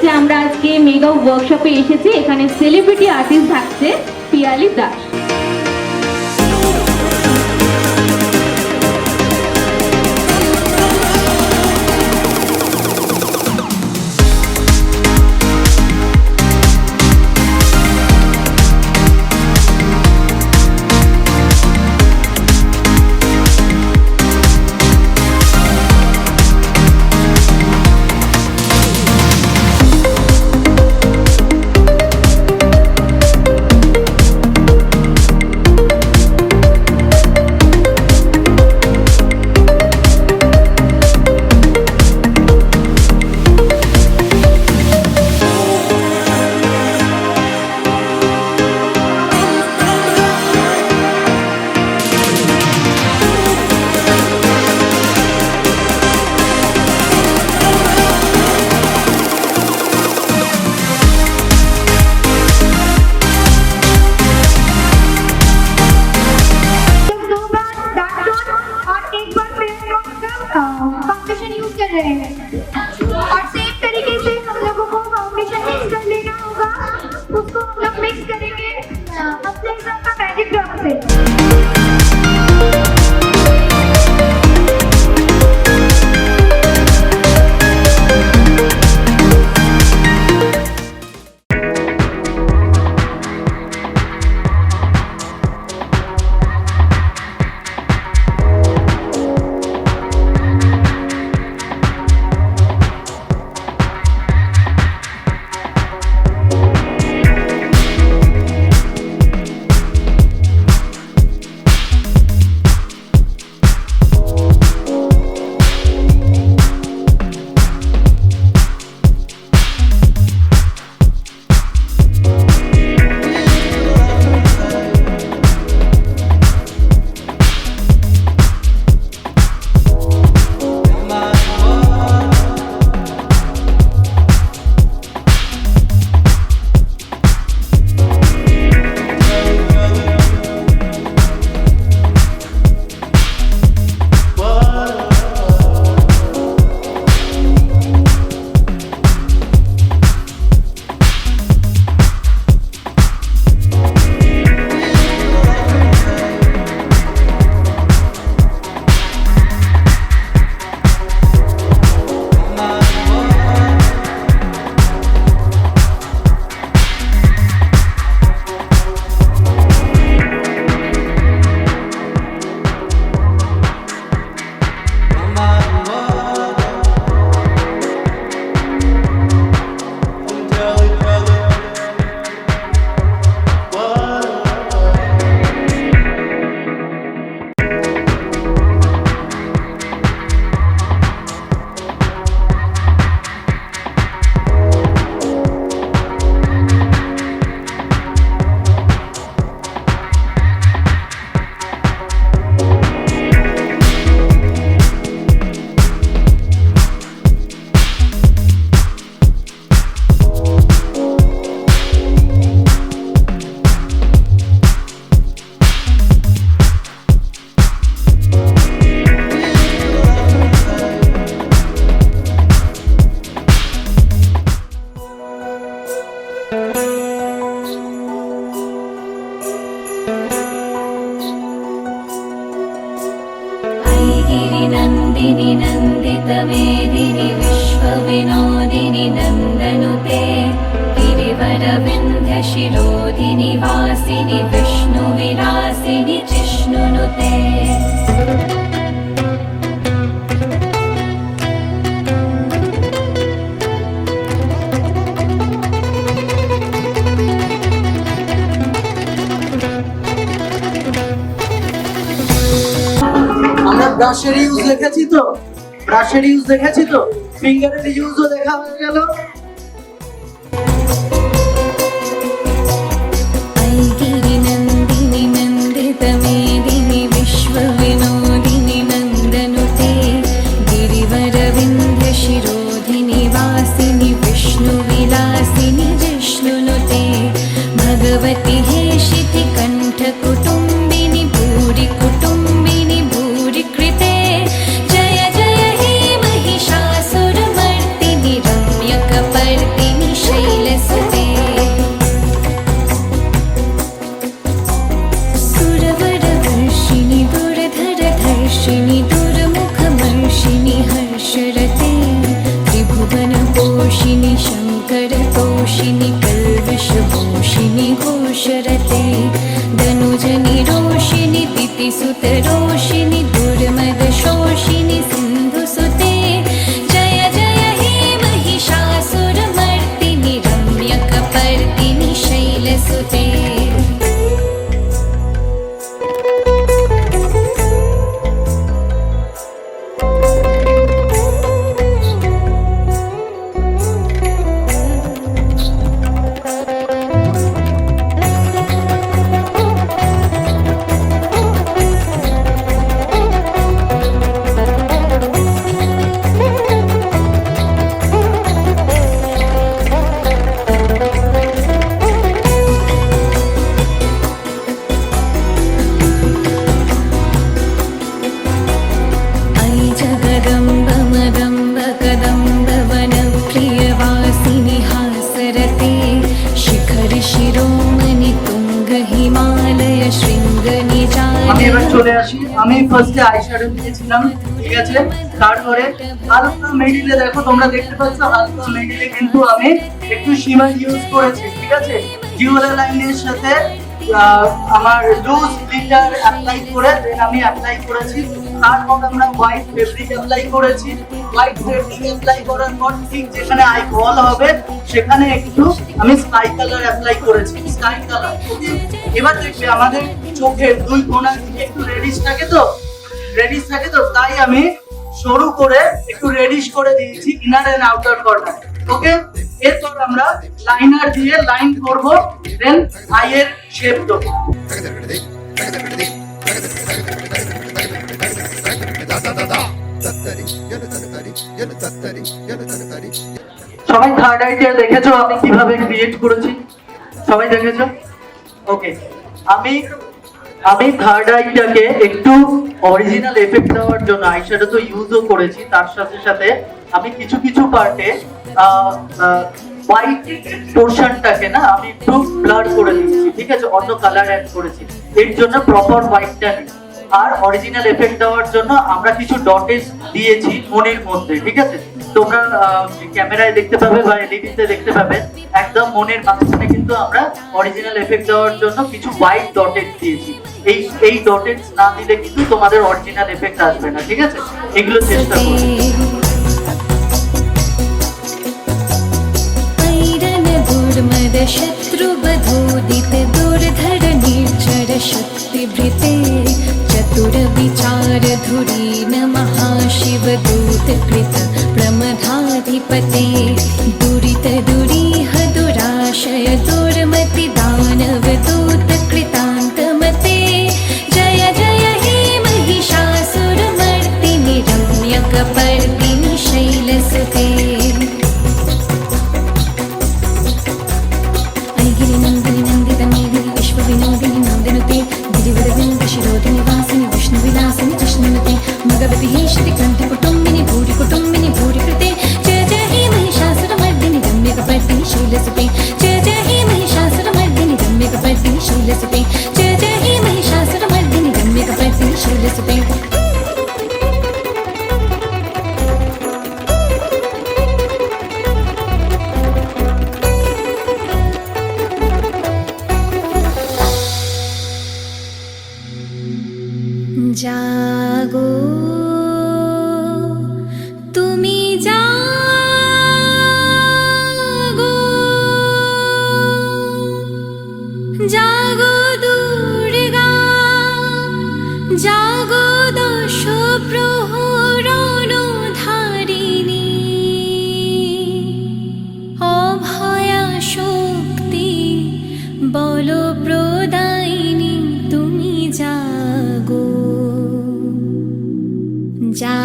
যে আমরা আজকে মেগা ওয়ার্কশপে এসেছি। এখানে সেলিব্রিটি আর্টিস্ট থাকছে পিয়ালি দাস। फाउंडेशन यूज कर रहे हैं और सेम तरीके से हम लोगों को फाउंडेशन मिक्स कर लेना होगा। उसको हम लोग मिक्स करेंगे अपने हिसाब का मैजिक ड्रॉप से। नंदिनी नंदितमेदिनि विश्वविनोदिनि नन्दनुते गिरिवरविन्ध्यशिरोधिनि वासिनि विष्णुविलासिनि जिष्णुनुते। ব্রাশের ইউজ দেখেছি তো, ব্রাশের ইউজ দেখেছি তো, ফিঙ্গারের ইউজও দেখা হয়ে গেল। नंदिनी नंदितमेदिनि विश्वविनोदिनि नन्दनुते गिरिवरविन्ध्यशिरोधिनि वासिनि विष्णुविलासिनि जिष्णुनुते भगवति हेशिति कण्ठकुटुम्बिनि भूरि कुटुम्बिनि भूरि कृते जय जय हे महिषासुरमर्दिनि रम्यकप पोषिणि शङ्करतोषिणि कल्मषभूषिणि घोषरते धनुजनि रोषिणि दितिसुतरोषिणि दुर्मदशोषिणि सिन्धुसुते जय जय हे महिषासुरमर्दिनि रम्यकपर्दिनि शैलसुते আমি এবার চলে আসি। আমি ফার্স্টে আইশ্যাডো দিয়েছিলাম, ঠিক আছে। তারপরে হালকা মিডিলে দেখো, তোমরা দেখতে পাচ্ছ হালকা মিডিলে কিন্তু আমি একটু শিমার ইউজ করেছি, ঠিক আছে। জিওলা লাইনের সাথে আমার লুজ গ্লিটার অ্যাপ্লাই করে দেন আমি অ্যাপ্লাই করেছি। তারপর আমরা হোয়াইট ফেব্রিক অ্যাপ্লাই করেছি। হোয়াইট ফেব্রিক অ্যাপ্লাই করার পর ঠিক যেখানে আই বল হবে সেখানে একটু আমি স্কাই কালার অ্যাপ্লাই করেছি, স্কাই কালার। এবার দেখবে আমাদের চোখের দুই কোণা থেকে একটু রেডিশ থাকে তো তাই আমি সরু করে একটু রেডিশ করে দিয়েছি ইনার এন্ড আউটার কর্নার। ওকে, এরপর আমরা লাইনার দিয়ে লাইন করব, দেন আই এর শেপ দেব। সবাই থার্ড আইটা দেখেছো আমি কিভাবে ক্রিয়েট করেছি? সবাই দেখেছো? ওকে, আমি থার্ড আইটাকে একটু অরিজিনাল এফেক্ট দেওয়ার জন্য আইশ্যাডো তো ইউজও করেছি, তার সাথে সাথে আমি কিছু কিছু পার্টে হোয়াইট পোর্শনটাকে না আমি একটু ব্লার করে দিয়েছি, ঠিক আছে, অন্য কালার অ্যাড করেছি, এর জন্য প্রপার হোয়াইটটা নেই। আর অরিজিনাল এফেক্ট দেওয়ার জন্য আমরা কিছু ডটেজ দিয়েছি মনের মধ্যে, ঠিক আছে। তোমরা ক্যামেরায় দেখতে পাবে বা এলইডিতে দেখতে পাবে, একদম মনের মাঝখানে কিন্তু আমরা অরিজিনাল এফেক্ট দেওয়ার জন্য কিছু হোয়াইট ডটেজ দিয়েছি। এই ডটেজ না দিলে কিন্তু তোমাদের অরিজিনাল এফেক্ট আসবে না, ঠিক আছে। এগুলো চেষ্টা করবে। शत्रुबधोदित दुर्धर निर्जर शक्तिभृते चतुर विचार धुरीन महाशिव दूत कृत प्रमथाधिपते दुरित दुरीह दुराशय दुर्मति दानव दूत कृतान्तमते जय जय हे महिषासुरमर्दिनि रम्यकपर्दिनि शैलसुते विनोदिनी नंदनुते गिरिवरविंद शिरोधिनि वासिनि विष्णुविलासिनि कृष्णनुते मगवति हेशति कंठि कुटुम्बिनि भूरि कृते जय जय हे महिषासुरमर्दिनि रम्यकपर्दिनि शैलसुते जय जय हे महिषासुरमर्दिनि रम्यकपर्दिनि शैलसुते जय जय हे महिषासुरमर्दिनि रम्यकपर्दिनि शैलसुते जागो तुमी जागो जागो दुर्गा जागो दश प्रहरणधारिणी अभया शक्ति बल प्रदायिनी तुमी जागो जा